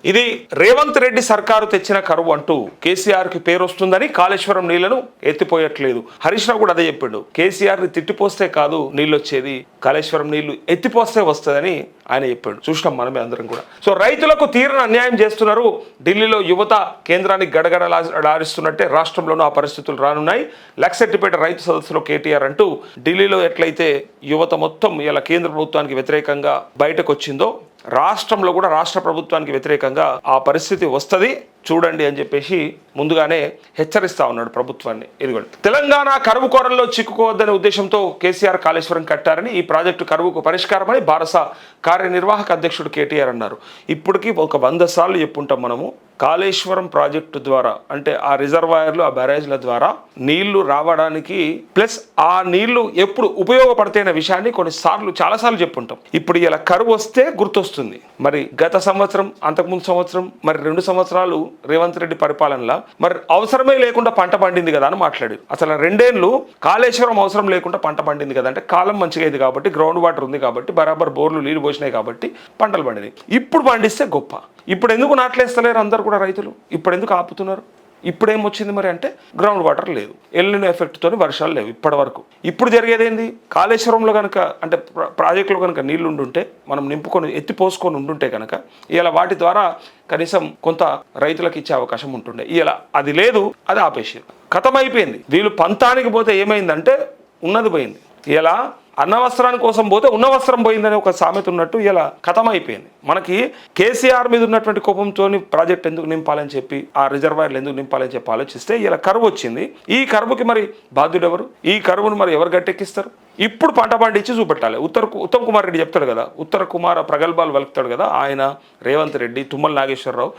ఇది రేవంత్ రెడ్డి సర్కారు తెచ్చిన కరువు అంటూ కేసీఆర్కి పేరు వస్తుందని కాళేశ్వరం నీళ్లను ఎత్తిపోయట్లేదు. హరీష్ రావు కూడా అదే చెప్పిండు. కేసీఆర్ని తిట్టిపోస్తే కాదు నీళ్ళు వచ్చేది, కాళేశ్వరం నీళ్లు ఎత్తిపోస్తే వస్తుందని ఆయన చెప్పాడు. చూసినాం మనమే అందరం కూడా. సో రైతులకు తీరని అన్యాయం చేస్తున్నారు. ఢిల్లీలో యువత కేంద్రానికి గడగడలాడిస్తున్నట్టే రాష్ట్రంలోనూ ఆ పరిస్థితులు రానున్నాయి. లక్సెట్టిపేట రైతు సదస్సులో కేటీఆర్ అంటూ ఢిల్లీలో ఎట్లయితే యువత మొత్తం ఇలా కేంద్ర ప్రభుత్వానికి వ్యతిరేకంగా బయటకు వచ్చిందో, రాష్ట్రంలో కూడా రాష్ట్ర ప్రభుత్వానికి వ్యతిరేకంగా ఆ పరిస్థితి వస్తుంది చూడండి అని చెప్పేసి ముందుగానే హెచ్చరిస్తా ఉన్నాడు ప్రభుత్వాన్ని. ఇదిగోండి, తెలంగాణ కరువు కోరల్లో చిక్కుకోవద్దనే ఉద్దేశంతో కేసీఆర్ కాళేశ్వరం కట్టారని, ఈ ప్రాజెక్టు కరువుకు పరిష్కారమని భారత కార్యనిర్వాహక అధ్యక్షుడు కేటీఆర్ అన్నారు. ఇప్పటికీ ఒక 100 సార్లు చెప్పుంటాం మనము, కాళేశ్వరం ప్రాజెక్టు ద్వారా అంటే ఆ రిజర్వాయర్లు ఆ బ్యారేజ్ల ద్వారా నీళ్లు రావడానికి ప్లస్ ఆ నీళ్లు ఎప్పుడు ఉపయోగపడతాయనే విషయాన్ని కొన్నిసార్లు చాలాసార్లు చెప్పుంటాం. ఇప్పుడు ఇలా కరువు వస్తే గుర్తొస్తుంది. మరి గత సంవత్సరం, అంతకుముందు సంవత్సరం, మరి 2 సంవత్సరాలు రేవంత్ రెడ్డి పరిపాలనలో మరి అవసరమే లేకుండా పంట పండింది కదా అని మాట్లాడారు. అసలు 2 ఏళ్ళు కాళేశ్వరం అవసరం లేకుండా పంట పండింది కదా అంటే కాలం మంచిగా అయింది కాబట్టి, గ్రౌండ్ వాటర్ ఉంది కాబట్టి, బరాబర్ బోర్లు నీళ్లు పోసినాయి కాబట్టి పంటలు పండినాయి. ఇప్పుడు పండిస్తే గొప్ప. ఇప్పుడు ఎందుకు నాట్లేస్తలేరు అందరు కూడా రైతులు? ఇప్పుడు ఎందుకు ఆపుతున్నారు? ఇప్పుడు ఏమొచ్చింది మరి అంటే గ్రౌండ్ వాటర్ లేదు, ఎల్నినో ఎఫెక్ట్తో వర్షాలు లేవు ఇప్పటి వరకు. ఇప్పుడు జరిగేది ఏంది? కాళేశ్వరంలో కనుక అంటే ప్రాజెక్టులో కనుక నీళ్లు ఉండుంటే, మనం నింపుకొని ఎత్తిపోసుకొని ఉండుంటే కనుక ఇలా వాటి ద్వారా కనీసం కొంత రైతులకు ఇచ్చే అవకాశం ఉంటుండే. ఇలా అది లేదు, అది ఆపేసారు, ఖతమైపోయింది. వీళ్ళు పంతానికి పోతే ఏమైందంటే ఉన్నది పోయింది. ఇలా అన్న వస్త్రాని కోసం పోతే ఉన్న వస్త్రం పోయిందని ఒక సామెత ఉన్నట్టు ఇలా ఖతమైపోయింది. మనకి కేసీఆర్ మీద ఉన్నటువంటి కోపంతో ప్రాజెక్ట్ ఎందుకు నింపాలని చెప్పి, ఆ రిజర్వాయర్లు ఎందుకు నింపాలని చెప్పి ఆలోచిస్తే ఇలా కరువు వచ్చింది. ఈ కరువుకి మరి బాధ్యుడు ఎవరు? ఈ కరువును మరి ఎవరు గట్టెక్కిస్తారు? ఇప్పుడు పంట పండించి చూపెట్టాలి. ఉత్తమ్ కుమార్ రెడ్డి చెప్తాడు కదా, ఉత్తర కుమార ప్రగల్భాలు వలుకుతాడు కదా ఆయన, రేవంత్ రెడ్డి, తుమ్మల నాగేశ్వరరావు,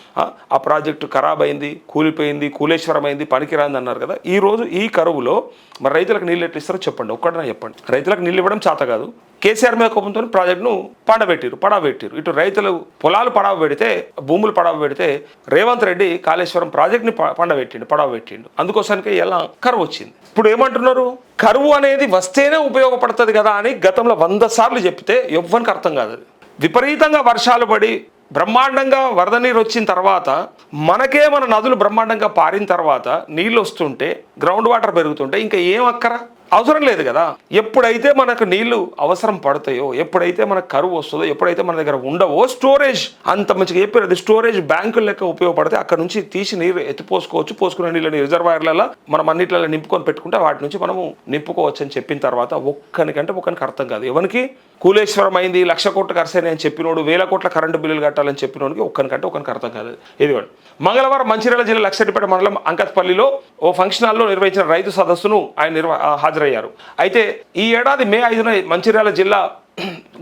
ఆ ప్రాజెక్టు ఖరాబ్ అయింది, కూలిపోయింది, కూలేశ్వరం అయింది, పనికిరాంది అన్నారు కదా. ఈ రోజు ఈ కరువులో మరి రైతులకు నీళ్ళు ఎట్లు ఇస్తారో చెప్పండి, ఒక్కడనే చెప్పండి. రైతులకు నీళ్ళు ఇవ్వడం చేత కాదు. కేసీఆర్ మీద కోపంతో ప్రాజెక్టును పడబెట్టిరు. ఇటు రైతులు పొలాలు పడవ పెడితే, భూములు పడవ పెడితే, రేవంత్ రెడ్డి కాళేశ్వరం ప్రాజెక్ట్ని పడవ పెట్టిండు. అందుకోసానికి ఎలా కరువు వచ్చింది. ఇప్పుడు ఏమంటున్నారు? కరువు అనేది వస్తేనే ఉపయోగపడుతుంది కదా అని గతంలో 100 సార్లు చెప్తే ఎవ్వరికి అర్థం కాదు. అది విపరీతంగా వర్షాలు పడి బ్రహ్మాండంగా వరద నీరు వచ్చిన తర్వాత, మన నదులు బ్రహ్మాండంగా పారిన తర్వాత నీళ్ళు వస్తుంటే, గ్రౌండ్ వాటర్ పెరుగుతుంటే ఇంకా ఏం అక్కరా? అవసరం లేదు కదా. ఎప్పుడైతే మనకు నీళ్లు అవసరం పడతాయో, ఎప్పుడైతే మనకు కరువు వస్తుందో, ఎప్పుడైతే మన దగ్గర ఉండవో, స్టోరేజ్ అంత మంచిగా చెప్పారు, అది స్టోరేజ్ బ్యాంకుల లెక్క ఉపయోగపడితే అక్కడ నుంచి తీసి నీరు ఎత్తిపోసుకోవచ్చు. పోసుకునే నీళ్ళని రిజర్వాయర్లలో మనం అన్నిట్లలో నింపుకొని పెట్టుకుంటే వాటి నుంచి మనము నింపుకోవచ్చు అని చెప్పిన తర్వాత ఒకరికి అర్థం కాదు. ఎవరికి? కూలేశ్వరం అయింది, 1,00,000 కోట్లు ఖర్చు అని చెప్పినోడు, 1,000 కోట్ల కరెంటు బిల్లులు కట్టాలని చెప్పినోడికి ఒకరికి అర్థం కాదు. ఇదిగోండి, మంగళవారం మంచిర్యాల జిల్లా లక్సెట్టిపేట మండలం అంకత్పల్లిలో ఓ ఫంక్షన్ హాల్లో నిర్వహించిన రైతు సదస్సును ఆయన హాజరయ్యారు. అయితే ఈ ఏడాది మే 5న మంచిర్యాల జిల్లా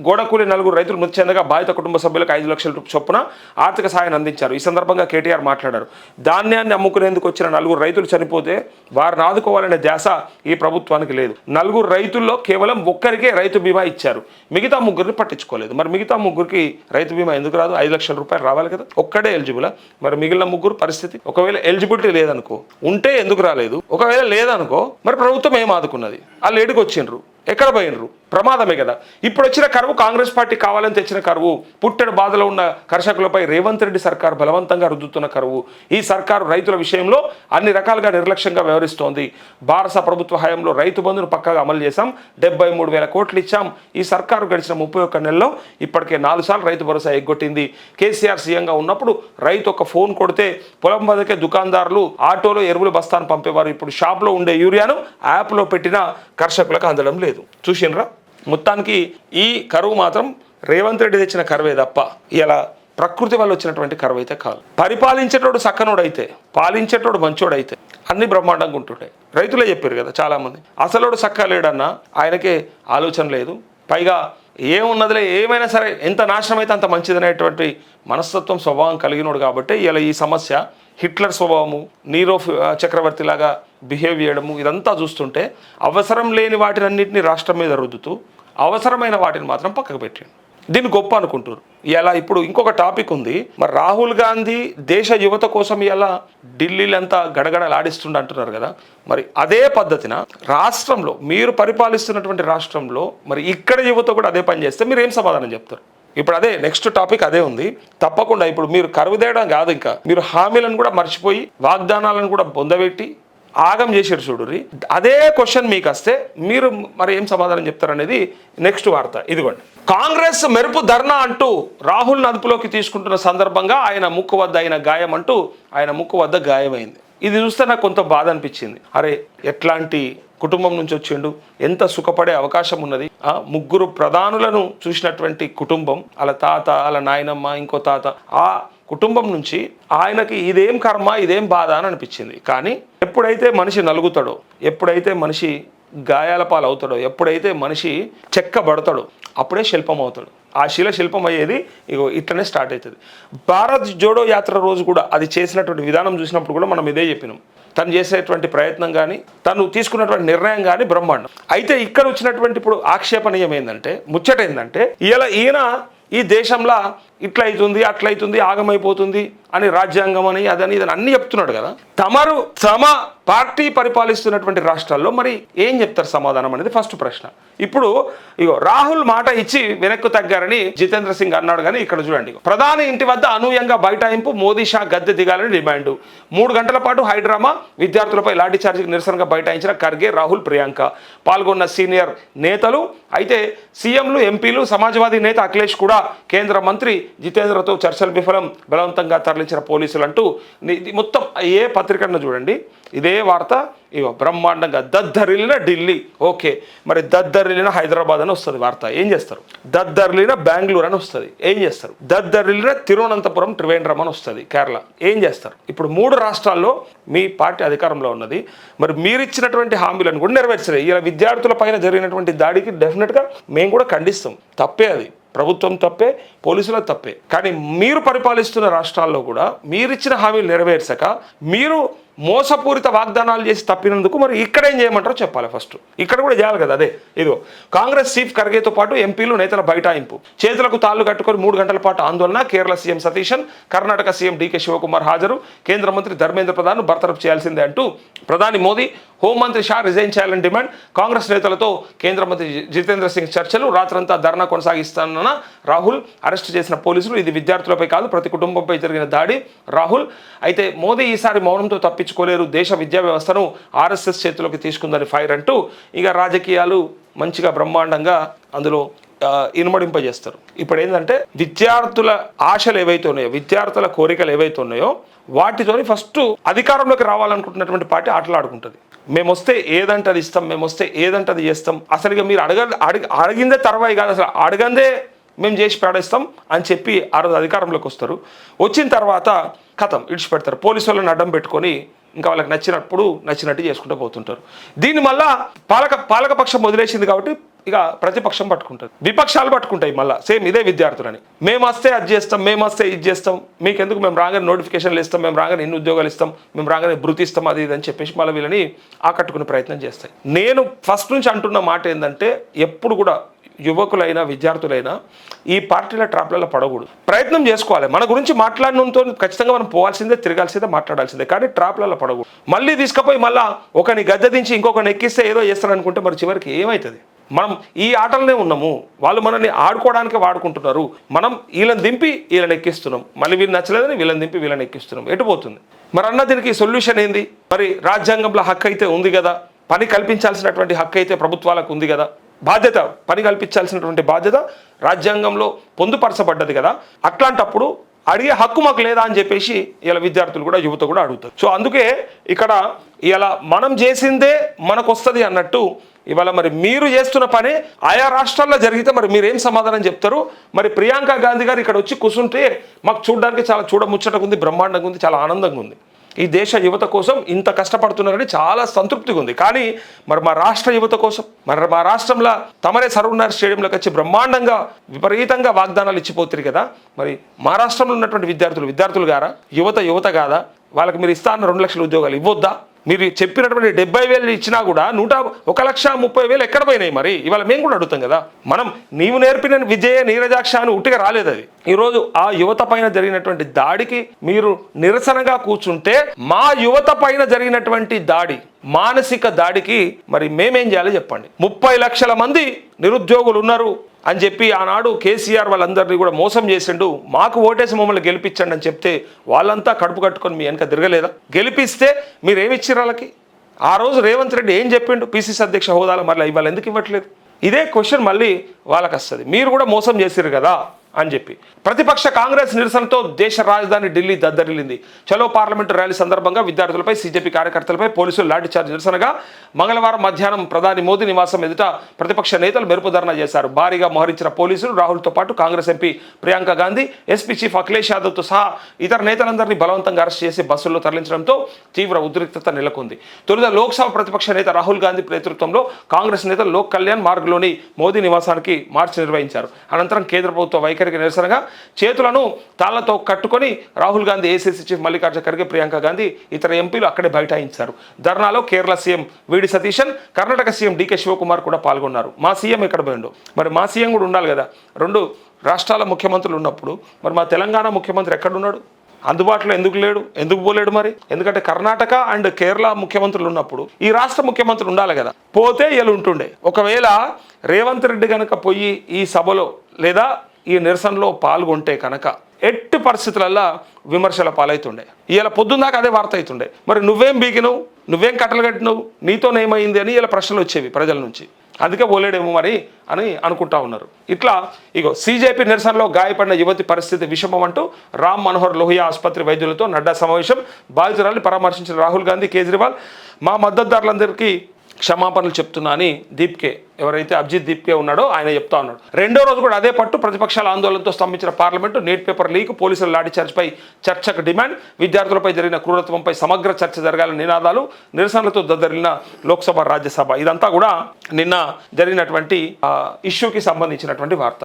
గోడకూలి 4 రైతులు మృతి చెందగా బాధిత కుటుంబ సభ్యులకు 5 లక్షల చొప్పున ఆర్థిక సాయాన్ని అందించారు. ఈ సందర్భంగా కేటీఆర్ మాట్లాడారు. ధాన్యాన్ని అమ్ముకునేందుకు వచ్చిన 4 రైతులు చనిపోతే వారిని ఆదుకోవాలనే ధ్యాస ఈ ప్రభుత్వానికి లేదు. 4 రైతుల్లో కేవలం ఒక్కరికే రైతు బీమా ఇచ్చారు, మిగతా 3ని పట్టించుకోలేదు. మరి మిగతా 3కి రైతు బీమా ఎందుకు రాదు? 5 లక్షల రూపాయలు రావాలి కదా. ఒక్కడే ఎలిజిబులా? మరి మిగిలిన 3 పరిస్థితి? ఒకవేళ ఎలిజిబిలిటీ లేదనుకో, ఉంటే ఎందుకు రాలేదు? ఒకవేళ లేదనుకో, మరి ప్రభుత్వం ఏం ఆదుకున్నది? వాళ్ళు ఏడుకు వచ్చిండ్రు, ఎక్కడ పోయినరు? ప్రమాదమే కదా. ఇప్పుడు వచ్చిన కరువు కాంగ్రెస్ పార్టీ కావాలని తెచ్చిన కరువు, పుట్టెడు బాధలో ఉన్న కర్షకులపై రేవంత్ రెడ్డి సర్కారు బలవంతంగా రుద్దుతున్న కరువు. ఈ సర్కారు రైతుల విషయంలో అన్ని రకాలుగా నిర్లక్ష్యంగా వ్యవహరిస్తోంది. భారత ప్రభుత్వ హయాంలో రైతు బంధును పక్కాగా అమలు చేశాం, 73,000 కోట్లు ఇచ్చాం. ఈ సర్కారు గడిచిన 31 నెలల్లో ఇప్పటికే 4 సార్లు రైతు భరోసా ఎగ్గొట్టింది. కేసీఆర్ సీఎంగా ఉన్నప్పుడు రైతు ఒక ఫోన్ కొడితే పొలం వద్దకే దుకాణదారులు ఆటోలో ఎరువులు బస్తాను పంపేవారు. ఇప్పుడు షాప్లో ఉండే యూరియాను యాప్లో పెట్టిన కర్షకులకు అందడం లేదు. చూసినరా? మొత్తానికి ఈ కరువు మాత్రం రేవంత్ రెడ్డి తెచ్చిన కరువే తప్ప ఇలా ప్రకృతి వల్ల వచ్చినటువంటి కరువు అయితే కాదు. పరిపాలించేటోడు సక్కనోడైతే, పాలించేటోడు మంచోడైతే అన్ని బ్రహ్మాండంగా ఉంటుంటాయి. రైతులే చెప్పారు కదా చాలామంది, అసలోడు సక్క లేడన్నా ఆయనకే ఆలోచన లేదు. పైగా ఏమున్నదిలే, ఏమైనా సరే ఎంత నాశనం అయితే అంత మంచిదనేటువంటి మనస్తత్వం, స్వభావం కలిగినోడు కాబట్టి ఇలా ఈ సమస్య హిట్లర్ స్వభావము, నీరో చక్రవర్తిలాగా బిహేవ్ చేయడము ఇదంతా చూస్తుంటే అవసరం లేని వాటినన్నింటినీ రాష్ట్రం మీద రుద్దుతూ అవసరమైన వాటిని మాత్రం పక్కకు పెట్టాడు. దీన్ని గొప్ప అనుకుంటారు. ఇలా ఇప్పుడు ఇంకొక టాపిక్ ఉంది. మరి రాహుల్ గాంధీ దేశ యువత కోసం ఇలా ఢిల్లీలంతా గడగడలాడిస్తుండ అంటున్నారు కదా. మరి అదే పద్ధతిన రాష్ట్రంలో, మీరు పరిపాలిస్తున్నటువంటి రాష్ట్రంలో మరి ఇక్కడ యువత కూడా అదే పని చేస్తే మీరు ఏం సమాధానం చెప్తారు? ఇప్పుడు అదే నెక్స్ట్ టాపిక్ అదే ఉంది. తప్పకుండా ఇప్పుడు మీరు కరువుదేయడం కాదు, ఇంకా మీరు హామీలను కూడా మర్చిపోయి వాగ్దానాలను కూడా పొందబెట్టి ఆగం చేసారు చూడుర్రి. అదే క్వశ్చన్ మీకు వస్తే మీరు మరి ఏం సమాధానం చెప్తారనేది నెక్స్ట్ వార్త. ఇదిగోండి, కాంగ్రెస్ మెరుపు ధర్నా అంటూ రాహుల్ అదుపులోకి తీసుకుంటున్న సందర్భంగా ఆయన ముక్కు వద్ద అయిన గాయం అంటూ ఆయన ముక్కు వద్ద గాయమైంది. ఇది చూస్తే నాకు కొంత బాధ అనిపించింది. అరే ఎట్లాంటి కుటుంబం నుంచి వచ్చిండు, ఎంత సుఖపడే అవకాశం ఉన్నది. ముగ్గురు ప్రధానులను చూసినటువంటి కుటుంబం, వాళ్ళ తాత, వాళ్ళ నాయనమ్మ, ఇంకో తాత, ఆ కుటుంబం నుంచి ఆయనకి ఇదేం కర్మ, ఇదేం బాధ అని అనిపించింది. కానీ ఎప్పుడైతే మనిషి నలుగుతాడో, ఎప్పుడైతే మనిషి గాయాల పాలు అవుతాడో, ఎప్పుడైతే మనిషి చెక్కబడతాడో అప్పుడే శిల్పం అవుతాడు. ఆ శిల్పం అయ్యేది ఇగో ఇట్లనే స్టార్ట్ అవుతుంది. భారత్ జోడో యాత్ర రోజు కూడా అది చేసినటువంటి విధానం చూసినప్పుడు కూడా మనం ఇదే చెప్పినాం. తను చేసేటువంటి ప్రయత్నం కానీ, తను తీసుకున్నటువంటి నిర్ణయం కానీ బ్రహ్మాండం. అయితే ఇక్కడ వచ్చినటువంటి ఇప్పుడు ఆక్షేపణీయం ఏంటంటే, ముచ్చట ఏంటంటే, ఈయన ఈ దేశంలో ఇట్లా అవుతుంది, అట్లా అవుతుంది, ఆగమైపోతుంది అని రాజ్యాంగం అని అదని ఇదని అన్ని చెప్తున్నాడు కదా. తమ పార్టీ పరిపాలిస్తున్నటువంటి రాష్ట్రాల్లో మరి ఏం చెప్తారు సమాధానం అనేది ఫస్ట్ ప్రశ్న. ఇప్పుడు ఇగో రాహుల్ మాట ఇచ్చి వెనక్కు తగ్గారని జితేంద్ర సింగ్ అన్నాడు. కానీ ఇక్కడ చూడండి, ప్రధాని ఇంటి వద్ద అనూహ్యంగా బైఠాయింపు, మోదీ షా గద్దె దిగాలని డిమాండ్. 3 గంటల పాటు హైడ్రామా, విద్యార్థులపై లాఠీ చార్జీకి నిరసనగా బైఠాయించిన ఖర్గే, రాహుల్, ప్రియాంక. పాల్గొన్న సీనియర్ నేతలు. అయితే సీఎంలు, ఎంపీలు, సమాజ్వాదీ నేత అఖిలేష్ కూడా కేంద్ర మంత్రి జితేంద్రతో చర్చలు విఫలం, బలవంతంగా తరలించిన పోలీసులు అంటూ మొత్తం ఏ పత్రికను చూడండి ఇదే వార్త. ఇగో బ్రహ్మాండంగా దద్దరిల్లిన ఢిల్లీ. ఓకే, మరి దద్దరిల్లిన హైదరాబాద్ అని వస్తుంది వార్త, ఏం చేస్తారు? దద్దరిల్లిన బెంగళూరు అని వస్తుంది, ఏం చేస్తారు? దద్దరిల్లిన తిరువనంతపురం, త్రివేంద్రం అని వస్తుంది, కేరళ, ఏం చేస్తారు? ఇప్పుడు 3 రాష్ట్రాల్లో మీ పార్టీ అధికారంలో ఉన్నది. మరి మీరు ఇచ్చినటువంటి హామీలను కూడా నెరవేర్చలేదు. ఇలా విద్యార్థుల పైన జరిగినటువంటి దాడికి డెఫినెట్గా మేము కూడా ఖండిస్తాం. తప్పే అది, ప్రభుత్వం తప్పే, పోలీసుల తప్పే. కానీ మీరు పరిపాలిస్తున్న రాష్ట్రాల్లో కూడా మీరిచ్చిన హామీలు నెరవేర్చక మీరు మోసపూరిత వాగ్దానాలు చేసి తప్పినందుకు మరి ఇక్కడ ఏం చేయమంటారో చెప్పాలి. ఫస్ట్ ఇక్కడ కూడా చేయాలి కదా. అదే ఇదో కాంగ్రెస్ చీఫ్ ఖర్గేతో పాటు ఎంపీలు, నేతల బైఠాయింపు, చేతులకు తాళ్లు కట్టుకొని 3 గంటల పాటు ఆందోళన. కేరళ సీఎం సతీశన్, కర్ణాటక సీఎం డీకే శివకుమార్ హాజరు. కేంద్ర మంత్రి ధర్మేంద్ర ప్రధాన్ బర్తరఫ్ చేయాల్సిందే అంటూ ప్రధాని మోదీ, హోంమంత్రి షా రిజైన్ చేయాలని డిమాండ్. కాంగ్రెస్ నేతలతో కేంద్ర మంత్రి జితేంద్ర సింగ్ చర్చలు. రాత్రంతా ధర్నా కొనసాగిస్తానన్న రాహుల్. అరెస్టు చేసిన పోలీసులు. ఇది విద్యార్థులపై కాదు, ప్రతి కుటుంబంపై జరిగిన దాడి. రాహుల్ అయితే మోదీ ఈసారి మౌనంతో తప్పించుకోలేరు, దేశ విద్యా వ్యవస్థను ఆర్ఎస్ఎస్ చేతిలోకి తీసుకుందని ఫైర్ అంటూ ఇక రాజకీయాలు మంచిగా బ్రహ్మాండంగా అందులో ఇనుమడింపజేస్తారు. ఇప్పుడు ఏంటంటే విద్యార్థుల ఆశలు ఏవైతే ఉన్నాయో, విద్యార్థుల కోరికలు ఏవైతే ఉన్నాయో వాటితోని ఫస్ట్ అధికారంలోకి రావాలనుకుంటున్నటువంటి పార్టీ ఆటలాడుకుంటుంది. మేము వస్తే ఏదంటే అది ఇస్తాం, మేము వస్తే ఏదంటే అది చేస్తాం. అసలు ఇక మీరు అడిగిందే తర్వాయి కాదు, అసలు అడగందే మేము చేసి పాడేస్తాం అని చెప్పి ఆ రోజు అధికారంలోకి వస్తారు. వచ్చిన తర్వాత కథం ఇడిచిపెడతారు. పోలీసు వాళ్ళని అడ్డం పెట్టుకొని ఇంకా వాళ్ళకి నచ్చినప్పుడు నచ్చినట్టు చేసుకుంటూ పోతుంటారు. దీన్ని మళ్ళా పాలకపక్షం వదిలేసింది కాబట్టి ఇక ప్రతిపక్షం పట్టుకుంటుంది, విపక్షాలు పట్టుకుంటాయి మళ్ళీ సేమ్ ఇదే విద్యార్థులని. మేము వస్తే అది చేస్తాం, మేము వస్తే ఇది చేస్తాం, మీకెందుకు, మేము రాగానే నోటిఫికేషన్లు ఇస్తాం, మేము రాగానే ఇన్ని ఉద్యోగాలు ఇస్తాం, మేము రాగానే భృతి ఇస్తాం, అది ఇది అని చెప్పేసి మళ్ళీ వీళ్ళని ఆకట్టుకునే ప్రయత్నం చేస్తాయి. నేను ఫస్ట్ నుంచి అంటున్న మాట ఏంటంటే, ఎప్పుడు కూడా యువకులైనా విద్యార్థులైనా ఈ పార్టీల ట్రాప్లలో పడకూడదు. ప్రయత్నం చేసుకోవాలి. మన గురించి మాట్లాడినంతో ఖచ్చితంగా మనం పోవాల్సిందే, తిరగాల్సిందే, మాట్లాడాల్సిందే. కానీ ట్రాప్లలో పడకూడదు. మళ్ళీ తీసుకుపోయి మళ్ళీ ఒకరిని గద్దె దించి ఇంకొకరిని ఎక్కిస్తే ఏదో చేస్తారనుకుంటే మరి చివరికి ఏమవుతుంది? మనం ఈ ఆటలనే ఉన్నాము, వాళ్ళు మనల్ని ఆడుకోవడానికి వాడుకుంటున్నారు. మనం వీళ్ళని దింపి వీళ్ళని ఎక్కిస్తున్నాం, మళ్ళీ వీళ్ళు నచ్చలేదని వీళ్ళని దింపి వీళ్ళని ఎక్కిస్తున్నాం. ఎటుపోతుంది మరి అన్న? దీనికి సొల్యూషన్ ఏంది? మరి రాజ్యాంగంలో హక్కు అయితే ఉంది కదా, పని కల్పించాల్సినటువంటి హక్కు అయితే ప్రభుత్వాలకు ఉంది కదా, బాధ్యత, పని కల్పించాల్సినటువంటి బాధ్యత రాజ్యాంగంలో పొందుపరచబడ్డది కదా. అట్లాంటప్పుడు అడిగే హక్కు మాకు లేదా అని చెప్పేసి ఇలా విద్యార్థులు కూడా, యువత కూడా అడుగుతారు. సో అందుకే ఇక్కడ ఇలా మనం చేసిందే మనకు వస్తుంది అన్నట్టు ఇవాళ మరి మీరు చేస్తున్న పని ఆయా రాష్ట్రాల్లో జరిగితే మరి మీరేం సమాధానం చెప్తారు? మరి ప్రియాంక గాంధీ గారు ఇక్కడ వచ్చి కూర్చుంటే మాకు చూడడానికి చాలా చూడముచ్చటగా ఉంది, బ్రహ్మాండంగా ఉంది, చాలా ఆనందంగా ఉంది. ఈ దేశ యువత కోసం ఇంత కష్టపడుతున్నారని చాలా సంతృప్తిగా ఉంది. కానీ మరి మా రాష్ట్ర యువత కోసం, మరి మా రాష్ట్రంలో తమరే సర్వనార్ స్టేడియంలోకి వచ్చి బ్రహ్మాండంగా విపరీతంగా వాగ్దానాలు ఇచ్చిపోతారు కదా. మరి మా రాష్ట్రంలో ఉన్నటువంటి విద్యార్థులు గారా, యువత కాదా? వాళ్ళకి మీరు ఇస్తా అన్న 2 లక్షల ఉద్యోగాలు ఇవ్వొద్దా? మీరు చెప్పినటువంటి 70,000 ఇచ్చినా కూడా 1,30,000 ఎక్కడ పోయినాయి? మరి ఇవాళ మేము కూడా అడుగుతాం కదా. మనం నీవు నేర్పిన విజయ నీరజాక్ష అని ఉట్టిగా రాలేదు అది. ఈరోజు ఆ యువత పైన జరిగినటువంటి దాడికి మీరు నిరసనగా కూర్చుంటే, మా యువత పైన జరిగినటువంటి దాడి, మానసిక దాడికి మరి మేమేం చేయాలో చెప్పండి. 30 లక్షల మంది నిరుద్యోగులు ఉన్నారు అని చెప్పి ఆనాడు కేసీఆర్ వాళ్ళందరినీ కూడా మోసం చేసిండు, మాకు ఓటేసి మమ్మల్ని గెలిపించండి అని చెప్తే వాళ్ళంతా కడుపు కట్టుకొని మీ వెనక తిరగలేదా? గెలిపిస్తే మీరేమిచ్చారు వాళ్ళకి? ఆ రోజు రేవంత్ రెడ్డి ఏం చెప్పిండు పిసిసి అధ్యక్ష హోదాలో, మళ్ళీ ఇవాళ ఎందుకు ఇవ్వట్లేదు? ఇదే క్వశ్చన్ మళ్ళీ వాళ్ళకి వస్తుంది. మీరు కూడా మోసం చేసిరు కదా అని చెప్పి. ప్రతిపక్ష కాంగ్రెస్ నిరసనతో దేశ రాజధాని ఢిల్లీ దద్దరిల్లింది. చలో పార్లమెంటు ర్యాలీ సందర్భంగా విద్యార్థులపై, సీజేపీ కార్యకర్తలపై పోలీసులు లాఠీచార్జ్ నిరసనగా మంగళవారం మధ్యాహ్నం ప్రధాని మోదీ నివాసం ఎదుట ప్రతిపక్ష నేతలు మెరుపు ధర్నా చేశారు. భారీగా మోహరించిన పోలీసులు రాహుల్తో పాటు Congress MP Priyanka Gandhi, SP chief Akhilesh యాదవ్తో సహా ఇతర నేతలందరినీ బలవంతంగా అరెస్ట్ చేసి బస్సుల్లో తరలించడంతో తీవ్ర ఉద్రిక్తత నెలకొంది. తొలుత లోక్సభ ప్రతిపక్ష నేత రాహుల్ గాంధీ నేతృత్వంలో కాంగ్రెస్ నేతలు లోక్ కళ్యాణ్ మార్గ్లోని మోదీ నివాసానికి మార్చి నిర్వహించారు. అనంతరం కేంద్ర ప్రభుత్వ వైఖరికి నిరసనగా చేతులను తాళ్లతో కట్టుకొని రాహుల్ గాంధీ, ఏసీసీ చీఫ్ మల్లికార్జున ఖర్గే, ప్రియాంక గాంధీ ఇతర ఎంపీలు అక్కడే బైఠాయించారు. ధర్నాలో కేరళ సీఎం వీడి సతీశన్, కర్ణాటక సీఎం డీకే శివకుమార్ కూడా పాల్గొన్నారు. మా సీఎం ఎక్కడ పోయిండు? మరి మా సీఎం కూడా ఉండాలి కదా. 2 రాష్ట్రాల ముఖ్యమంత్రులు ఉన్నప్పుడు మరి మా తెలంగాణ ముఖ్యమంత్రి ఎక్కడున్నాడు? అందుబాటులో ఎందుకు లేడు? ఎందుకు పోలేడు? మరి ఎందుకంటే కర్ణాటక అండ్ కేరళ ముఖ్యమంత్రులు ఉన్నప్పుడు ఈ రాష్ట్ర ముఖ్యమంత్రి ఉండాలి కదా. పోతే ఇలా ఉంటుండే. ఒకవేళ రేవంత్ రెడ్డి కనుక పోయి ఈ సభలో లేదా ఈ నిరసనలో పాల్గొంటే కనుక ఎట్టి పరిస్థితులలో విమర్శల పాలవుతుండే. ఇలా పొద్దున్నాక అదే వార్త అవుతుండే. మరి నువ్వేం బీకినవు, నువ్వేం కట్టలు కట్టినవు, నీతోనేమైంది అని ఇలా ప్రశ్నలు వచ్చేవి ప్రజల నుంచి. అందుకే పోలేడేమో మరి అని అనుకుంటా ఉన్నారు. ఇట్లా ఇగో సీజేపీ నిరసనలో గాయపడిన యువతి పరిస్థితి విషమం అంటూ రామ్ మనోహర్ లోహియా ఆసుపత్రి వైద్యులతో నడ్డా సమావేశం. బాధితురాల్ని పరామర్శించిన రాహుల్ గాంధీ, కేజ్రీవాల్ మా మద్దతుదారులందరికీ క్షమాపణలు చెప్తున్నా అని దీప్కే, ఎవరైతే అభిజిత్ దీప్కే ఉన్నాడో ఆయన చెప్తా ఉన్నాడు. రెండో రోజు కూడా అదే పట్టు. ప్రతిపక్షాల ఆందోళనతో స్తంభించిన పార్లమెంటు, నీట్ పేపర్ లీక్, పోలీసుల లాఠీచార్జ్పై చర్చకు డిమాండ్, విద్యార్థులపై జరిగిన క్రూరత్వంపై సమగ్ర చర్చ జరగాలని నినాదాలు, నిరసనలతో దద్దరిల్లిన లోక్సభ, రాజ్యసభ. ఇదంతా కూడా నిన్న జరిగినటువంటి ఇష్యూకి సంబంధించినటువంటి వార్త.